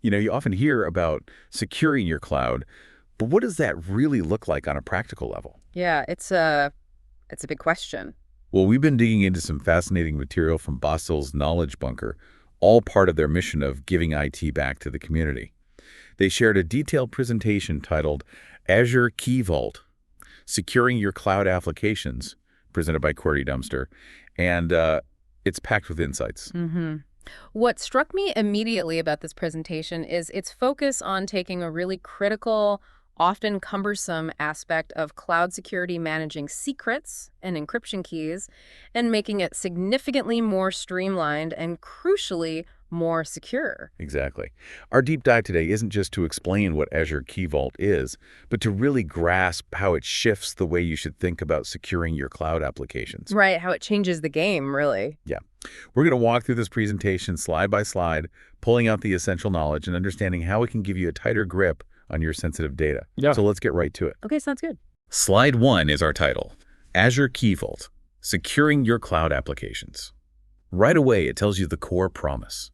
You often hear about securing your cloud, but what does that really look like on a practical level? Yeah, it's a big question. Well, we've been digging into some fascinating material from Bostel's Knowledge Bunker, all part of their mission of giving IT back to the community. They shared a detailed presentation titled Azure Key Vault, Securing Your Cloud Applications, presented by Cordy Dumpster, and it's packed with insights. hmm What struck me immediately about this presentation is its focus on taking a really critical, often cumbersome aspect of cloud security managing secrets and encryption keys and making it significantly more streamlined and crucially more secure. Exactly. Our deep dive today isn't just to explain what Azure Key Vault is, but to really grasp how it shifts the way you should think about securing your cloud applications. Right, how it changes the game, really. Yeah. We're going to walk through this presentation slide by slide, pulling out the essential knowledge and understanding how it can give you a tighter grip on your sensitive data. Yeah. So let's get right to it. Okay, sounds good. Slide 1 is our title, Azure Key Vault, Securing Your Cloud Applications. Right away, it tells you the core promise.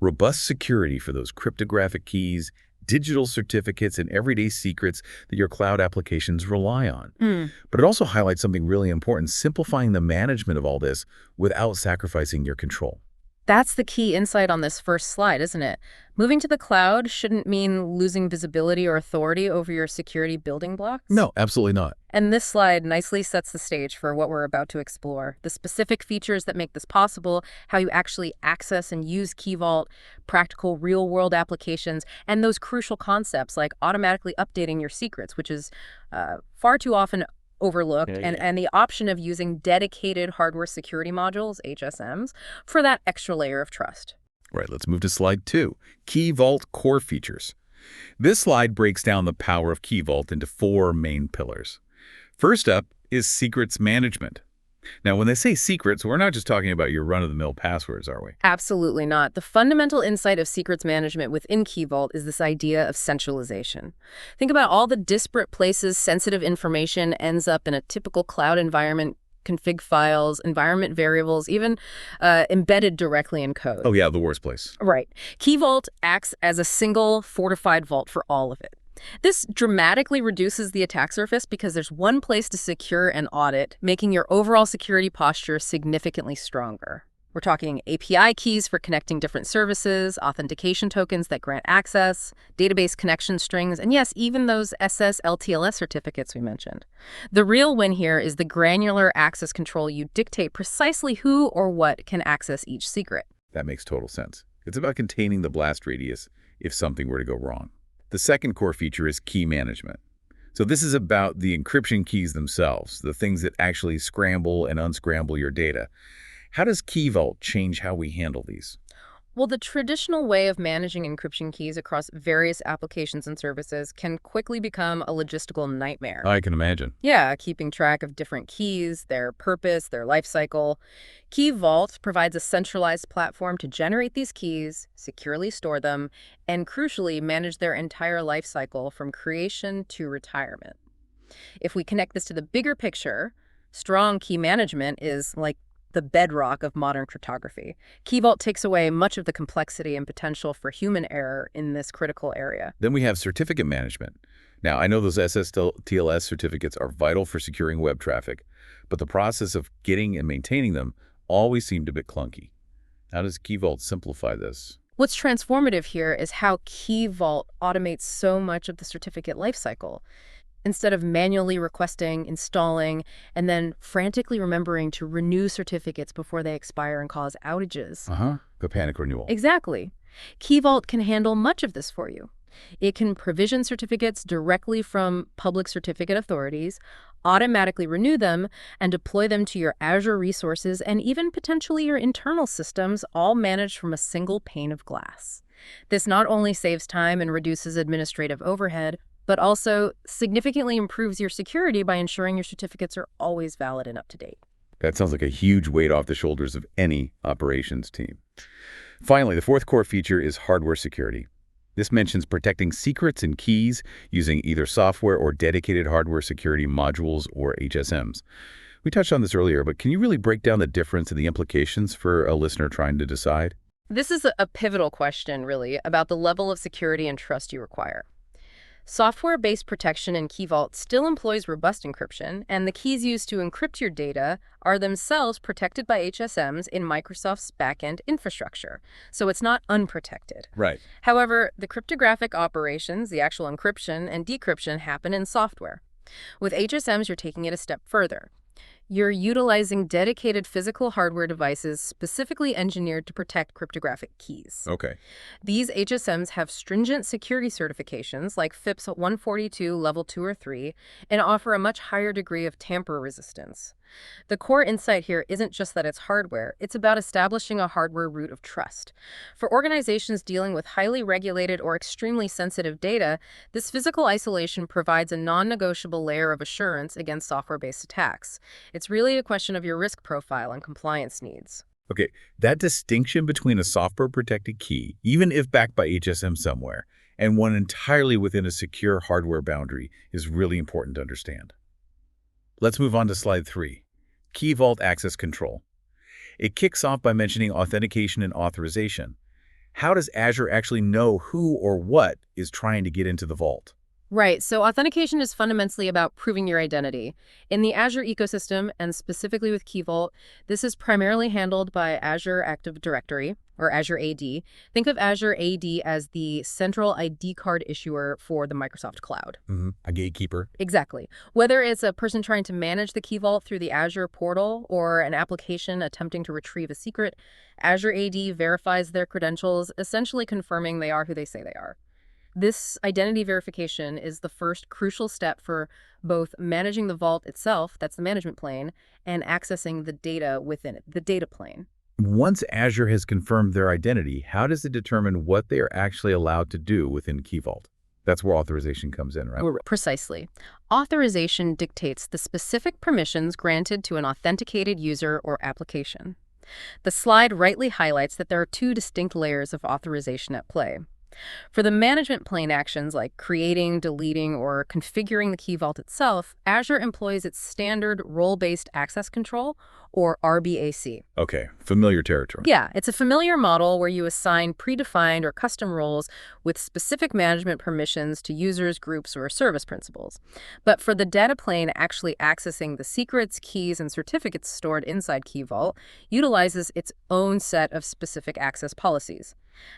Robust security for those cryptographic keys, digital certificates, and everyday secrets that your cloud applications rely on. Mm. But it also highlights something really important, simplifying the management of all this without sacrificing your control. That's the key insight on this first slide, isn't it? Moving to the cloud shouldn't mean losing visibility or authority over your security building blocks. No, absolutely not. And this slide nicely sets the stage for what we're about to explore. The specific features that make this possible, how you actually access and use Key Vault, practical real-world applications, and those crucial concepts like automatically updating your secrets, which is far too often overlooked, Yeah, and the option of using dedicated hardware security modules, HSMs, for that extra layer of trust. Right, let's move to slide 2, Key Vault core features. This slide breaks down the power of Key Vault into 4 main pillars. First up is secrets management. Now, when they say secrets, we're not just talking about your run-of-the-mill passwords, are we? Absolutely not. The fundamental insight of secrets management within Key Vault is this idea of centralization. Think about all the disparate places sensitive information ends up in a typical cloud environment, config files, environment variables, even embedded directly in code. Oh yeah, the worst place. Right. Key Vault acts as a single fortified vault for all of it. This dramatically reduces the attack surface because there's one place to secure and audit, making your overall security posture significantly stronger. We're talking API keys for connecting different services, authentication tokens that grant access, database connection strings, and yes, even those SSL/TLS certificates we mentioned. The real win here is the granular access control. You dictate precisely who or what can access each secret. That makes total sense. It's about containing the blast radius if something were to go wrong. The second core feature is key management. So this is about the encryption keys themselves, the things that actually scramble and unscramble your data. How does Key Vault change how we handle these? Well, the traditional way of managing encryption keys across various applications and services can quickly become a logistical nightmare. I can imagine. Yeah, keeping track of different keys, their purpose, their life cycle. Key Vault provides a centralized platform to generate these keys, securely store them, and crucially manage their entire life cycle from creation to retirement. If we connect this to the bigger picture, strong key management is like the bedrock of modern cryptography. Key Vault takes away much of the complexity and potential for human error in this critical area. Then we have certificate management. Now, I know those SSL/TLS certificates are vital for securing web traffic, but the process of getting and maintaining them always seemed a bit clunky. How does Key Vault simplify this? What's transformative here is how Key Vault automates so much of the certificate lifecycle. Instead of manually requesting, installing, and then frantically remembering to renew certificates before they expire and cause outages. The panic renewal. Exactly. Key Vault can handle much of this for you. It can provision certificates directly from public certificate authorities, automatically renew them, and deploy them to your Azure resources and even potentially your internal systems, all managed from a single pane of glass. This not only saves time and reduces administrative overhead, but also significantly improves your security by ensuring your certificates are always valid and up to date. That sounds like a huge weight off the shoulders of any operations team. Finally, the fourth core feature is hardware security. This mentions protecting secrets and keys using either software or dedicated hardware security modules or HSMs. We touched on this earlier, but can you really break down the difference and the implications for a listener trying to decide? This is a pivotal question, really, about the level of security and trust you require. Software-based protection in Key Vault still employs robust encryption, and the keys used to encrypt your data are themselves protected by HSMs in Microsoft's backend infrastructure, so it's not unprotected. Right. However, the cryptographic operations, the actual encryption and decryption, happen in software. With HSMs, you're taking it a step further. You're utilizing dedicated physical hardware devices specifically engineered to protect cryptographic keys. Okay. These HSMs have stringent security certifications like FIPS 142 Level 2 or 3 and offer a much higher degree of tamper resistance. The core insight here isn't just that it's hardware, it's about establishing a hardware root of trust. For organizations dealing with highly regulated or extremely sensitive data, this physical isolation provides a non-negotiable layer of assurance against software-based attacks. It's really a question of your risk profile and compliance needs. Okay, that distinction between a software-protected key, even if backed by HSM somewhere, and one entirely within a secure hardware boundary is really important to understand. Let's move on to slide 3, Key Vault Access Control. It kicks off by mentioning authentication and authorization. How does Azure actually know who or what is trying to get into the vault? Right, so authentication is fundamentally about proving your identity. In the Azure ecosystem, and specifically with Key Vault, this is primarily handled by Azure Active Directory, or Azure AD. Think of Azure AD as the central ID card issuer for the Microsoft Cloud. A gatekeeper. Exactly. Whether it's a person trying to manage the Key Vault through the Azure portal or an application attempting to retrieve a secret, Azure AD verifies their credentials, essentially confirming they are who they say they are. This identity verification is the first crucial step for both managing the vault itself, that's the management plane, and accessing the data within it, the data plane. Once Azure has confirmed their identity, how does it determine what they are actually allowed to do within Key Vault? That's where authorization comes in, right? Precisely. Authorization dictates the specific permissions granted to an authenticated user or application. The slide rightly highlights that there are two distinct layers of authorization at play. For the management plane actions like creating, deleting, or configuring the Key Vault itself, Azure employs its standard role-based access control, or RBAC. Okay, familiar territory. Yeah, it's a familiar model where you assign predefined or custom roles with specific management permissions to users, groups, or service principals. But for the data plane actually accessing the secrets, keys, and certificates stored inside Key Vault, utilizes its own set of specific access policies.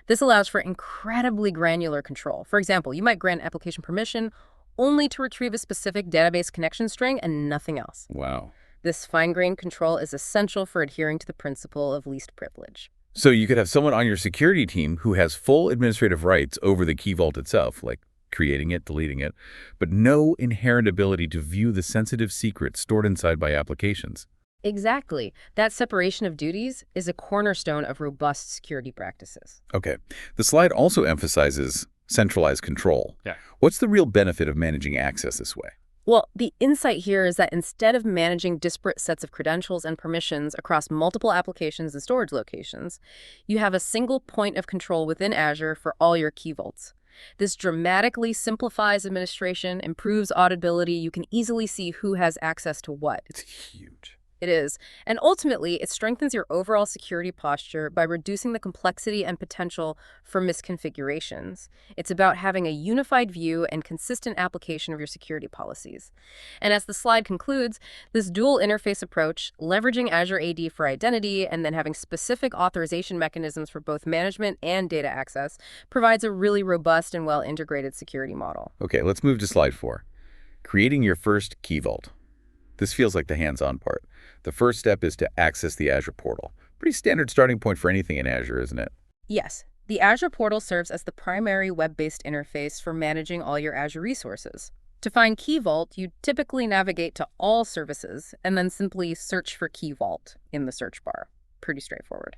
This allows for incredibly granular control. For example, you might grant application permission only to retrieve a specific database connection string and nothing else. Wow. This fine-grained control is essential for adhering to the principle of least privilege. So you could have someone on your security team who has full administrative rights over the Key Vault itself, like creating it, deleting it, but no inherent ability to view the sensitive secrets stored inside by applications. Exactly. That separation of duties is a cornerstone of robust security practices. Okay. The slide also emphasizes centralized control. Yeah. What's the real benefit of managing access this way? Well, the insight here is that instead of managing disparate sets of credentials and permissions across multiple applications and storage locations, you have a single point of control within Azure for all your Key Vaults. This dramatically simplifies administration, improves auditability. You can easily see who has access to what. It's huge. It is. And ultimately, it strengthens your overall security posture by reducing the complexity and potential for misconfigurations. It's about having a unified view and consistent application of your security policies. And as the slide concludes, this dual interface approach, leveraging Azure AD for identity and then having specific authorization mechanisms for both management and data access, provides a really robust and well-integrated security model. Okay, let's move to slide 4. Creating your first Key Vault. This feels like the hands-on part. The first step is to access the Azure portal. Pretty standard starting point for anything in Azure, isn't it? Yes, the Azure portal serves as the primary web-based interface for managing all your Azure resources. To find Key Vault, you typically navigate to All Services and then simply search for Key Vault in the search bar. Pretty straightforward.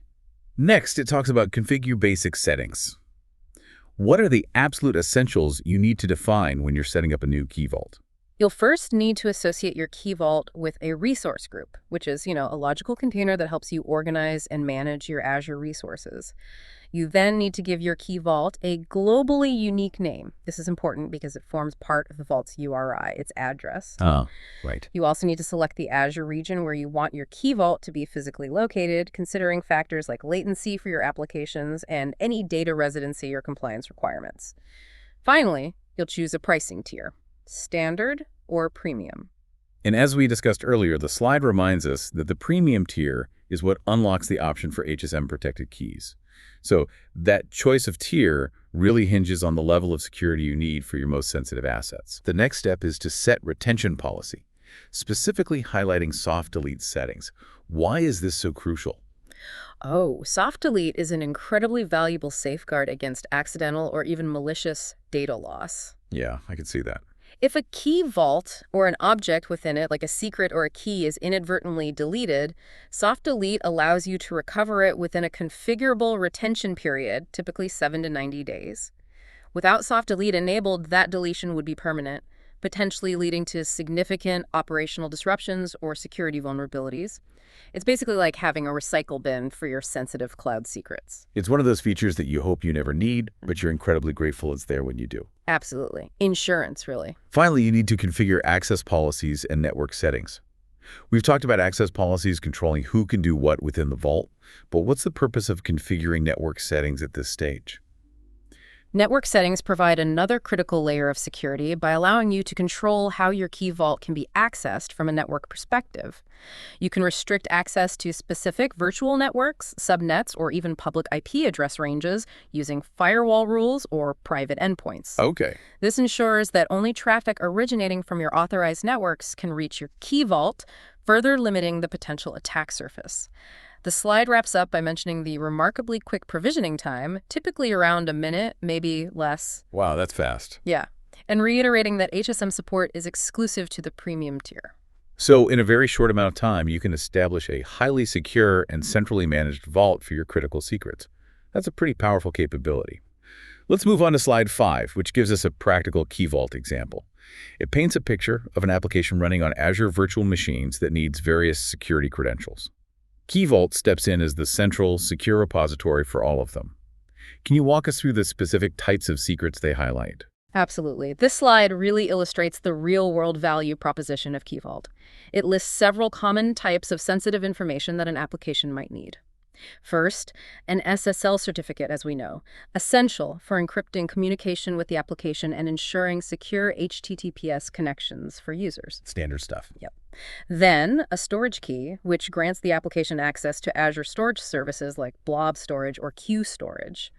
Next, it talks about configure basic settings. What are the absolute essentials you need to define when you're setting up a new Key Vault? You'll first need to associate your Key Vault with a resource group, which is, a logical container that helps you organize and manage your Azure resources. You then need to give your Key Vault a globally unique name. This is important because it forms part of the Vault's URI, its address. Oh, right. You also need to select the Azure region where you want your Key Vault to be physically located, considering factors like latency for your applications and any data residency or compliance requirements. Finally, you'll choose a pricing tier, standard or premium. And as we discussed earlier, the slide reminds us that the premium tier is what unlocks the option for HSM-protected keys. So that choice of tier really hinges on the level of security you need for your most sensitive assets. The next step is to set retention policy, specifically highlighting soft delete settings. Why is this so crucial? Oh, soft delete is an incredibly valuable safeguard against accidental or even malicious data loss. Yeah, I can see that. If a key vault or an object within it, like a secret or a key, is inadvertently deleted, soft delete allows you to recover it within a configurable retention period, typically 7 to 90 days. Without soft delete enabled, that deletion would be permanent, potentially leading to significant operational disruptions or security vulnerabilities. It's basically like having a recycle bin for your sensitive cloud secrets. It's one of those features that you hope you never need, but you're incredibly grateful it's there when you do. Absolutely. Insurance, really. Finally, you need to configure access policies and network settings. We've talked about access policies controlling who can do what within the vault, but what's the purpose of configuring network settings at this stage? Network settings provide another critical layer of security by allowing you to control how your Key Vault can be accessed from a network perspective. You can restrict access to specific virtual networks, subnets, or even public IP address ranges using firewall rules or private endpoints. Okay. This ensures that only traffic originating from your authorized networks can reach your Key Vault, further limiting the potential attack surface. The slide wraps up by mentioning the remarkably quick provisioning time, typically around a minute, maybe less. Wow, that's fast. Yeah, and reiterating that HSM support is exclusive to the premium tier. So in a very short amount of time, you can establish a highly secure and centrally managed vault for your critical secrets. That's a pretty powerful capability. Let's move on to slide 5, which gives us a practical Key Vault example. It paints a picture of an application running on Azure virtual machines that needs various security credentials. Key Vault steps in as the central, secure repository for all of them. Can you walk us through the specific types of secrets they highlight? Absolutely. This slide really illustrates the real-world value proposition of Key Vault. It lists several common types of sensitive information that an application might need. First, an SSL certificate, as we know, essential for encrypting communication with the application and ensuring secure HTTPS connections for users. Standard stuff. Yep. Then, a storage key, which grants the application access to Azure storage services like blob storage or queue storage.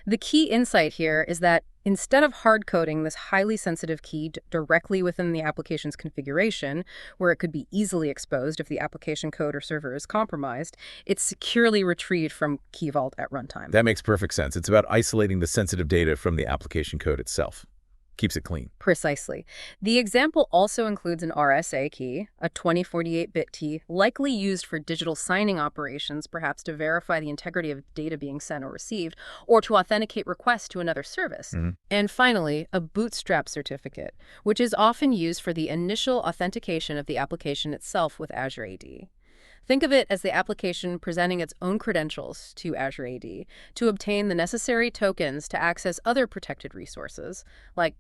The key insight here is that instead of hard-coding this highly sensitive key directly within the application's configuration, where it could be easily exposed if the application code or server is compromised, it's securely retrieved from Key Vault at runtime. That makes perfect sense. It's about isolating the sensitive data from the application code itself. Keeps it clean. Precisely. The example also includes an RSA key, a 2048-bit key, likely used for digital signing operations, perhaps to verify the integrity of data being sent or received, or to authenticate requests to another service. And finally, a bootstrap certificate, which is often used for the initial authentication of the application itself with Azure AD. Think of it as the application presenting its own credentials to Azure AD to obtain the necessary tokens to access other protected resources, like,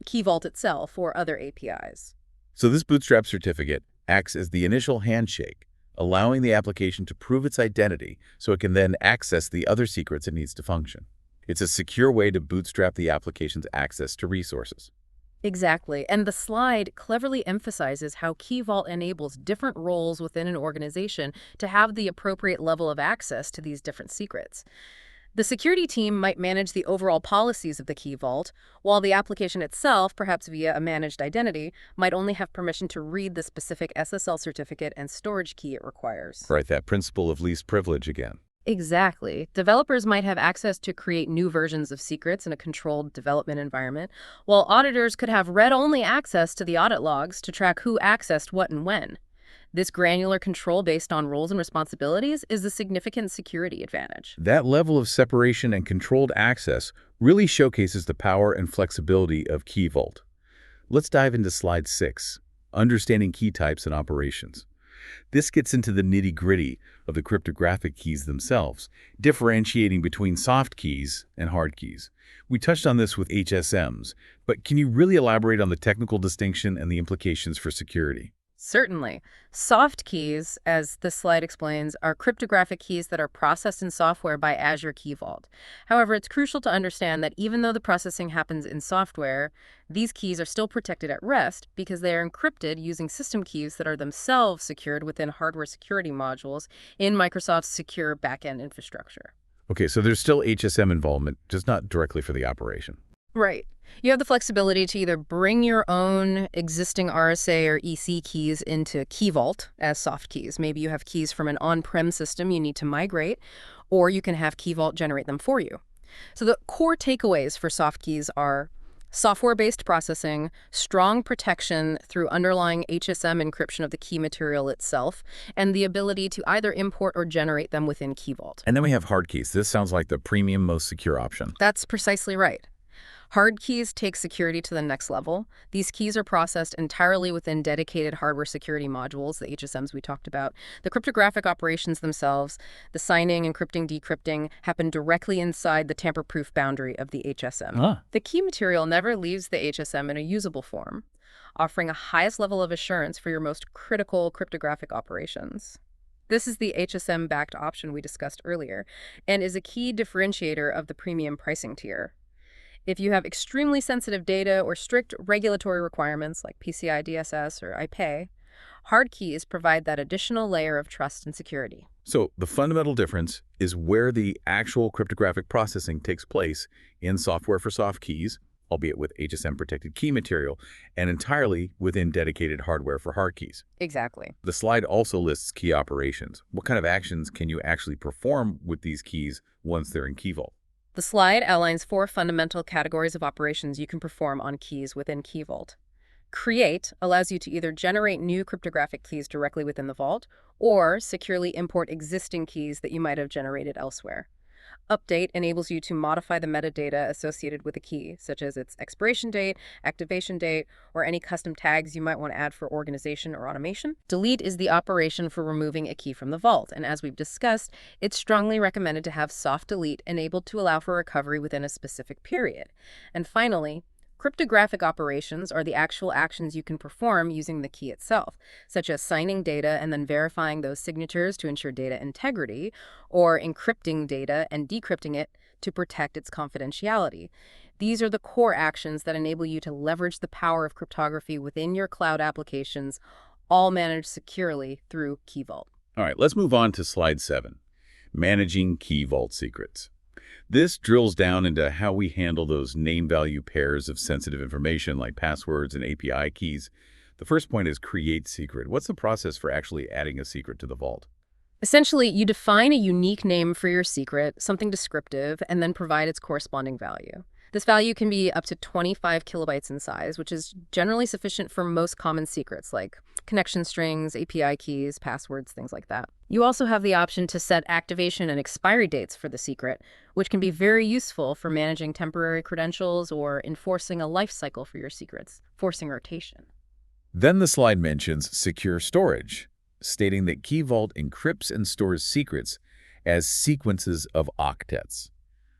Key Vault itself or other APIs. So this bootstrap certificate acts as the initial handshake, allowing the application to prove its identity so it can then access the other secrets it needs to function. It's a secure way to bootstrap the application's access to resources. Exactly. And the slide cleverly emphasizes how Key Vault enables different roles within an organization to have the appropriate level of access to these different secrets. The security team might manage the overall policies of the Key Vault, while the application itself, perhaps via a managed identity, might only have permission to read the specific SSL certificate and storage key it requires. Right, that principle of least privilege again. Exactly. Developers might have access to create new versions of secrets in a controlled development environment, while auditors could have read-only access to the audit logs to track who accessed what and when. This granular control based on roles and responsibilities is a significant security advantage. That level of separation and controlled access really showcases the power and flexibility of Key Vault. Let's dive into slide 6, understanding key types and operations. This gets into the nitty-gritty of the cryptographic keys themselves, differentiating between soft keys and hard keys. We touched on this with HSMs, but can you really elaborate on the technical distinction and the implications for security? Certainly. Soft keys, as this slide explains, are cryptographic keys that are processed in software by Azure Key Vault. However, it's crucial to understand that even though the processing happens in software, these keys are still protected at rest because they are encrypted using system keys that are themselves secured within hardware security modules in Microsoft's secure backend infrastructure. Okay, so there's still HSM involvement, just not directly for the operation. Right. You have the flexibility to either bring your own existing RSA or EC keys into Key Vault as soft keys. Maybe you have keys from an on-prem system you need to migrate, or you can have Key Vault generate them for you. So the core takeaways for soft keys are software-based processing, strong protection through underlying HSM encryption of the key material itself, and the ability to either import or generate them within Key Vault. And then we have hard keys. This sounds like the premium, most secure option. That's precisely right. Hard keys take security to the next level. These keys are processed entirely within dedicated hardware security modules, the HSMs we talked about. The cryptographic operations themselves, the signing, encrypting, decrypting, happen directly inside the tamper-proof boundary of the HSM. The key material never leaves the HSM in a usable form, offering a highest level of assurance for your most critical cryptographic operations. This is the HSM-backed option we discussed earlier, and is a key differentiator of the premium pricing tier. If you have extremely sensitive data or strict regulatory requirements like PCI DSS or IPay, hard keys provide that additional layer of trust and security. So the fundamental difference is where the actual cryptographic processing takes place in software for soft keys, albeit with HSM-protected key material, and entirely within dedicated hardware for hard keys. Exactly. The slide also lists key operations. What kind of actions can you actually perform with these keys once they're in Key Vault? The slide outlines 4 fundamental categories of operations you can perform on keys within Key Vault. Create allows you to either generate new cryptographic keys directly within the vault or securely import existing keys that you might have generated elsewhere. Update enables you to modify the metadata associated with a key, such as its expiration date, activation date, or any custom tags you might want to add for organization or automation. Delete is the operation for removing a key from the vault, and as we've discussed, it's strongly recommended to have soft delete enabled to allow for recovery within a specific period. And finally, cryptographic operations are the actual actions you can perform using the key itself, such as signing data and then verifying those signatures to ensure data integrity, or encrypting data and decrypting it to protect its confidentiality. These are the core actions that enable you to leverage the power of cryptography within your cloud applications, all managed securely through Key Vault. All right, let's move on to slide 7, managing Key Vault secrets. This drills down into how we handle those name-value pairs of sensitive information like passwords and API keys. The first point is create secret. What's the process for actually adding a secret to the vault? Essentially, you define a unique name for your secret, something descriptive, and then provide its corresponding value. This value can be up to 25 kilobytes in size, which is generally sufficient for most common secrets like connection strings, API keys, passwords, things like that. You also have the option to set activation and expiry dates for the secret, which can be very useful for managing temporary credentials or enforcing a life cycle for your secrets, forcing rotation. Then the slide mentions secure storage, stating that Key Vault encrypts and stores secrets as sequences of octets.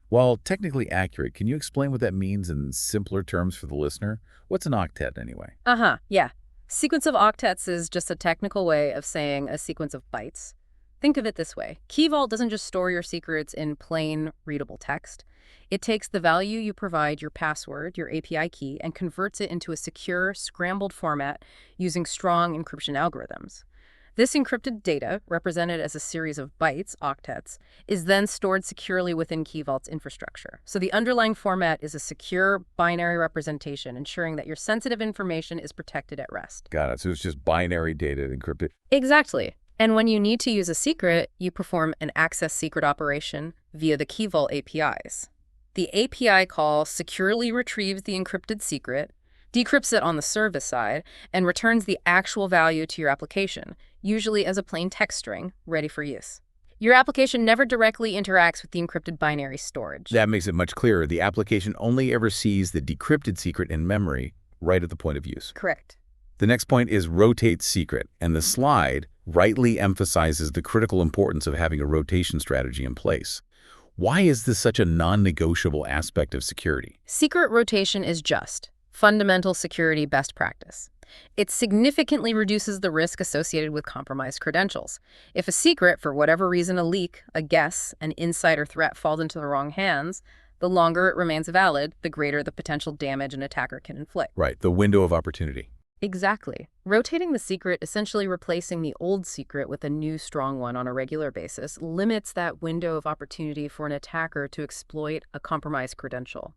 While technically accurate, can you explain what that means in simpler terms for the listener? What's an octet anyway? Yeah. Sequence of octets is just a technical way of saying a sequence of bytes. Think of it this way. Key Vault doesn't just store your secrets in plain, readable text. It takes the value you provide, your password, your API key, and converts it into a secure, scrambled format using strong encryption algorithms. This encrypted data, represented as a series of bytes, octets, is then stored securely within Key Vault's infrastructure. So the underlying format is a secure binary representation, ensuring that your sensitive information is protected at rest. Got it. So it's just binary data encrypted. Exactly. And when you need to use a secret, you perform an access secret operation via the Key Vault APIs. The API call securely retrieves the encrypted secret, decrypts it on the service side, and returns the actual value to your application, usually as a plain text string, ready for use. Your application never directly interacts with the encrypted binary storage. That makes it much clearer. The application only ever sees the decrypted secret in memory right at the point of use. Correct. The next point is rotate secret, and the slide rightly emphasizes the critical importance of having a rotation strategy in place. Why is this such a non-negotiable aspect of security? Secret rotation is just fundamental security best practice. It significantly reduces the risk associated with compromised credentials. If a secret, for whatever reason, a leak, a guess, an insight or threat falls into the wrong hands, the longer it remains valid, the greater the potential damage an attacker can inflict. Right, the window of opportunity. Exactly. Rotating the secret, essentially replacing the old secret with a new strong one on a regular basis, limits that window of opportunity for an attacker to exploit a compromised credential.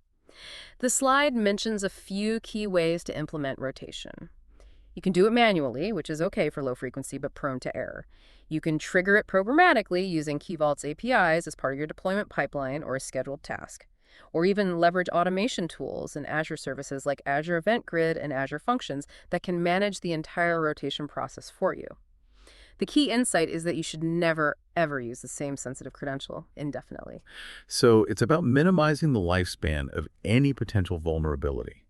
The slide mentions a few key ways to implement rotation. You can do it manually, which is okay for low frequency but prone to error. You can trigger it programmatically using Key Vault's APIs as part of your deployment pipeline or a scheduled task. Or even leverage automation tools in Azure services like Azure Event Grid and Azure Functions that can manage the entire rotation process for you. The key insight is that you should never, ever use the same sensitive credential indefinitely. So it's about minimizing the lifespan of any potential vulnerability.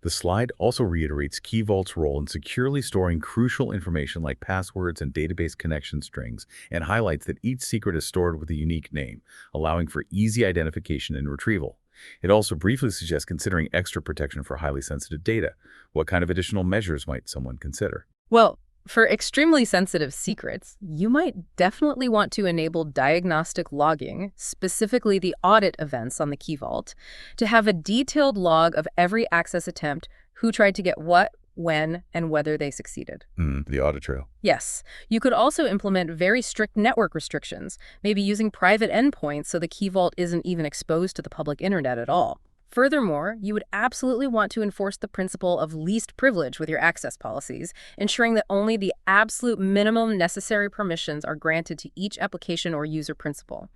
The slide also reiterates Key Vault's role in securely storing crucial information like passwords and database connection strings, and highlights that each secret is stored with a unique name, allowing for easy identification and retrieval. It also briefly suggests considering extra protection for highly sensitive data. What kind of additional measures might someone consider? Well, for extremely sensitive secrets, you might definitely want to enable diagnostic logging, specifically the audit events on the Key Vault, to have a detailed log of every access attempt, who tried to get what, when, and whether they succeeded. The audit trail. Yes, you could also implement very strict network restrictions, maybe using private endpoints so the Key Vault isn't even exposed to the public internet at all. Furthermore, you would absolutely want to enforce the principle of least privilege with your access policies, ensuring that only the absolute minimum necessary permissions are granted to each application or user principal.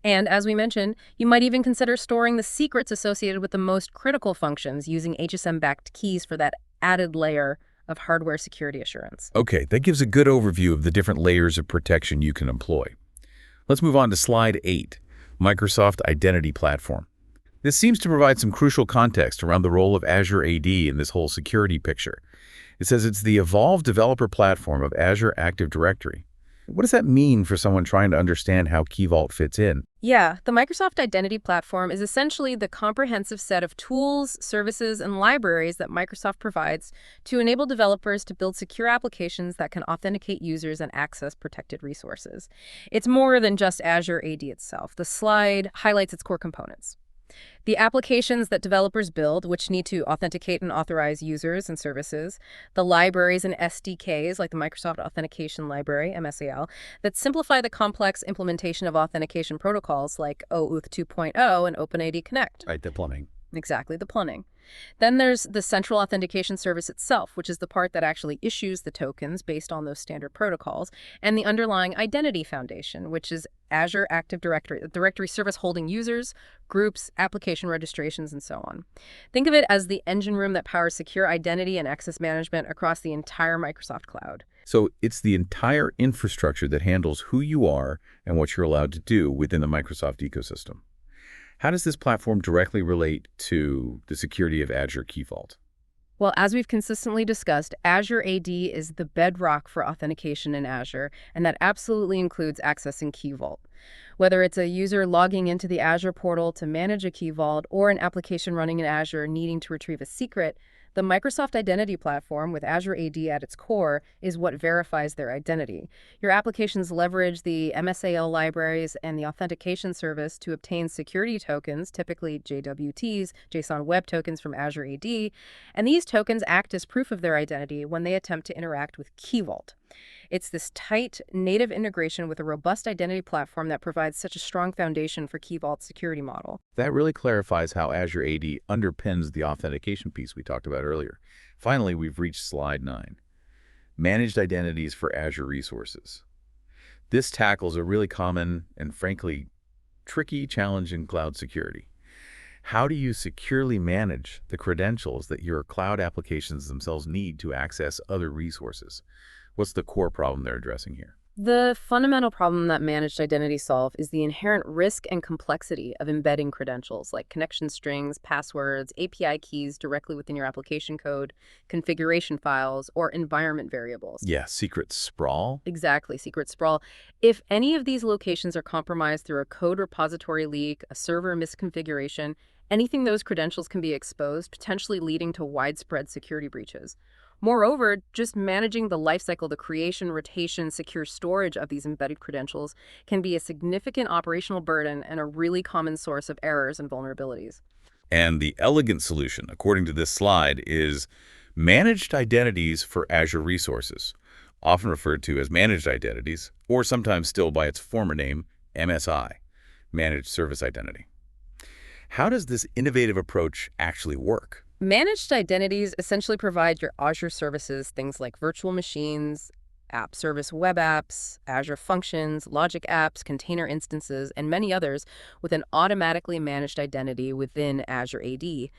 And as we mentioned, you might even consider storing the secrets associated with the most critical functions using HSM-backed keys for that added layer of hardware security assurance. Okay, that gives a good overview of the different layers of protection you can employ. Let's move on to slide 8, Microsoft Identity Platform. This seems to provide some crucial context around the role of Azure AD in this whole security picture. It says it's the evolved developer platform of Azure Active Directory. What does that mean for someone trying to understand how Key Vault fits in? Yeah, the Microsoft Identity Platform is essentially the comprehensive set of tools, services, and libraries that Microsoft provides to enable developers to build secure applications that can authenticate users and access protected resources. It's more than just Azure AD itself. The slide highlights its core components. The applications that developers build, which need to authenticate and authorize users and services, the libraries and SDKs like the Microsoft Authentication Library, MSAL, that simplify the complex implementation of authentication protocols like OAuth 2.0 and OpenID Connect. Right, the plumbing. Exactly, the plumbing. Then there's the central authentication service itself, which is the part that actually issues the tokens based on those standard protocols, and the underlying identity foundation, which is Azure Active Directory, the directory service holding users, groups, application registrations, and so on. Think of it as the engine room that powers secure identity and access management across the entire Microsoft cloud. So it's the entire infrastructure that handles who you are and what you're allowed to do within the Microsoft ecosystem. How does this platform directly relate to the security of Azure Key Vault? Well, as we've consistently discussed, Azure AD is the bedrock for authentication in Azure, and that absolutely includes accessing Key Vault. Whether it's a user logging into the Azure portal to manage a Key Vault or an application running in Azure needing to retrieve a secret, the Microsoft Identity Platform with Azure AD at its core is what verifies their identity. Your applications leverage the MSAL libraries and the authentication service to obtain security tokens, typically JWTs, JSON Web Tokens from Azure AD, and these tokens act as proof of their identity when they attempt to interact with Key Vault. It's this tight, native integration with a robust identity platform that provides such a strong foundation for Key Vault's security model. That really clarifies how Azure AD underpins the authentication piece we talked about earlier. Finally, we've reached slide 9, Managed Identities for Azure Resources. This tackles a really common and frankly tricky challenge in cloud security. How do you securely manage the credentials that your cloud applications themselves need to access other resources? What's the core problem they're addressing here? The fundamental problem that managed identities solve is the inherent risk and complexity of embedding credentials like connection strings, passwords, API keys directly within your application code, configuration files, or environment variables. Yeah, secret sprawl? Exactly, secret sprawl. If any of these locations are compromised through a code repository leak, a server misconfiguration, anything those credentials can be exposed, potentially leading to widespread security breaches. Moreover, just managing the lifecycle, the creation, rotation, secure storage of these embedded credentials can be a significant operational burden and a really common source of errors and vulnerabilities. And the elegant solution, according to this slide, is managed identities for Azure resources, often referred to as managed identities, or sometimes still by its former name, MSI, Managed Service Identity. How does this innovative approach actually work? Managed identities essentially provide your Azure services, things like virtual machines, app service web apps, Azure functions, logic apps, container instances, and many others with an automatically managed identity within Azure AD.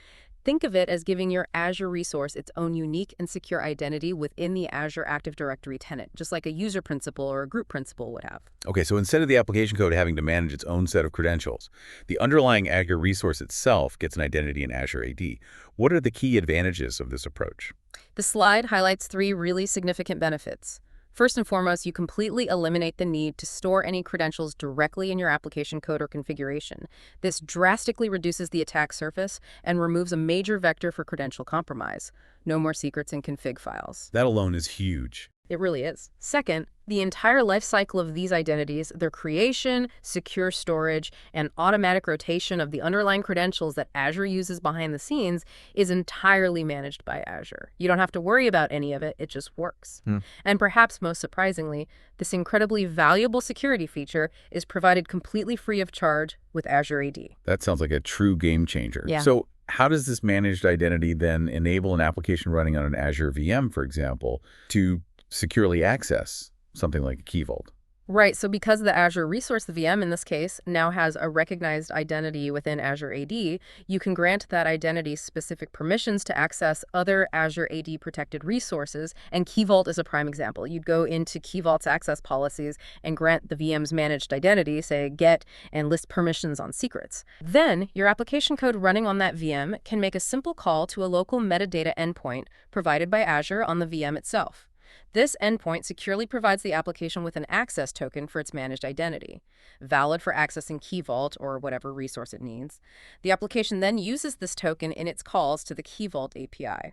Think of it as giving your Azure resource its own unique and secure identity within the Azure Active Directory tenant, just like a user principal or a group principal would have. Okay, so instead of the application code having to manage its own set of credentials, the underlying Azure resource itself gets an identity in Azure AD. What are the key advantages of this approach? The slide highlights three really significant benefits. First and foremost, you completely eliminate the need to store any credentials directly in your application code or configuration. This drastically reduces the attack surface and removes a major vector for credential compromise. No more secrets in config files. That alone is huge. It really is. Second, the entire life cycle of these identities, their creation, secure storage, and automatic rotation of the underlying credentials that Azure uses behind the scenes is entirely managed by Azure. You don't have to worry about any of it, it just works. And perhaps most surprisingly, this incredibly valuable security feature is provided completely free of charge with Azure AD. That sounds like a true game changer. Yeah. So how does this managed identity then enable an application running on an Azure VM, for example, to securely access something like a Key Vault? Right, so because the Azure resource, the VM in this case, now has a recognized identity within Azure AD, you can grant that identity specific permissions to access other Azure AD protected resources, and Key Vault is a prime example. You'd go into Key Vault's access policies and grant the VM's managed identity, say get and list permissions on secrets. Then, your application code running on that VM can make a simple call to a local metadata endpoint provided by Azure on the VM itself. This endpoint securely provides the application with an access token for its managed identity, valid for accessing Key Vault or whatever resource it needs. The application then uses this token in its calls to the Key Vault API.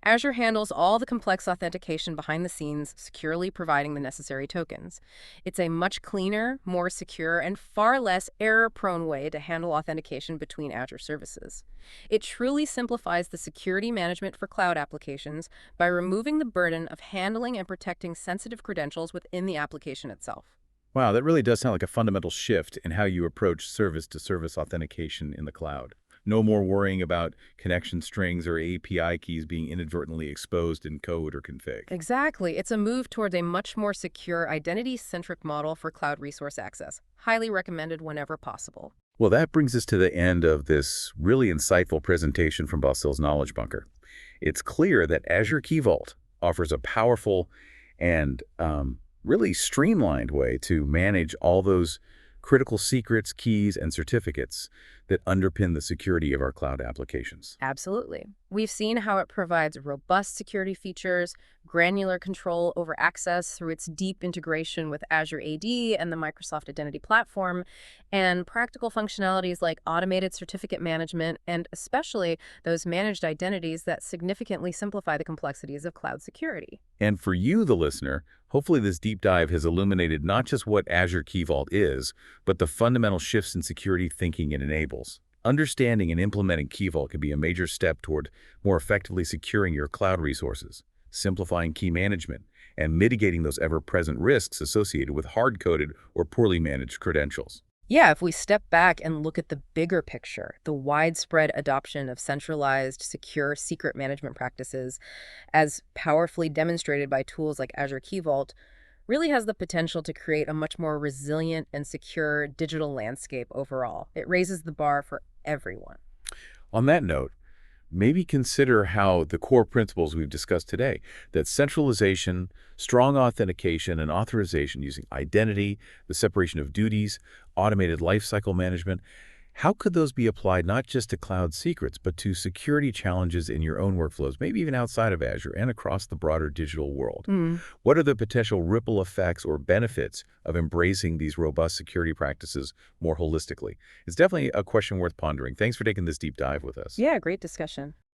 Azure handles all the complex authentication behind the scenes, securely providing the necessary tokens. It's a much cleaner, more secure, and far less error-prone way to handle authentication between Azure services. It truly simplifies the security management for cloud applications by removing the burden of handling and protecting sensitive credentials within the application itself. Wow, that really does sound like a fundamental shift in how you approach service-to-service authentication in the cloud. No more worrying about connection strings or API keys being inadvertently exposed in code or config. Exactly. It's a move towards a much more secure, identity-centric model for cloud resource access. Highly recommended whenever possible. Well, that brings us to the end of this really insightful presentation from Basil's Knowledge Bunker. It's clear that Azure Key Vault offers a powerful and really streamlined way to manage all those critical secrets, keys, and certificates that underpin the security of our cloud applications. Absolutely. We've seen how it provides robust security features, granular control over access through its deep integration with Azure AD and the Microsoft Identity Platform, and practical functionalities like automated certificate management, and especially those managed identities that significantly simplify the complexities of cloud security. And for you, the listener, hopefully this deep dive has illuminated not just what Azure Key Vault is, but the fundamental shifts in security thinking it enables. Understanding and implementing Key Vault can be a major step toward more effectively securing your cloud resources, simplifying key management, and mitigating those ever-present risks associated with hard-coded or poorly managed credentials. Yeah, if we step back and look at the bigger picture, the widespread adoption of centralized, secure, secret management practices, as powerfully demonstrated by tools like Azure Key Vault, really has the potential to create a much more resilient and secure digital landscape overall. It raises the bar for everyone. On that note, maybe consider how the core principles we've discussed today, that centralization, strong authentication, and authorization using identity, the separation of duties, automated lifecycle management, how could those be applied not just to cloud secrets, but to security challenges in your own workflows, maybe even outside of Azure and across the broader digital world? Hmm. What are the potential ripple effects or benefits of embracing these robust security practices more holistically? It's definitely a question worth pondering. Thanks for taking this deep dive with us. Yeah, great discussion.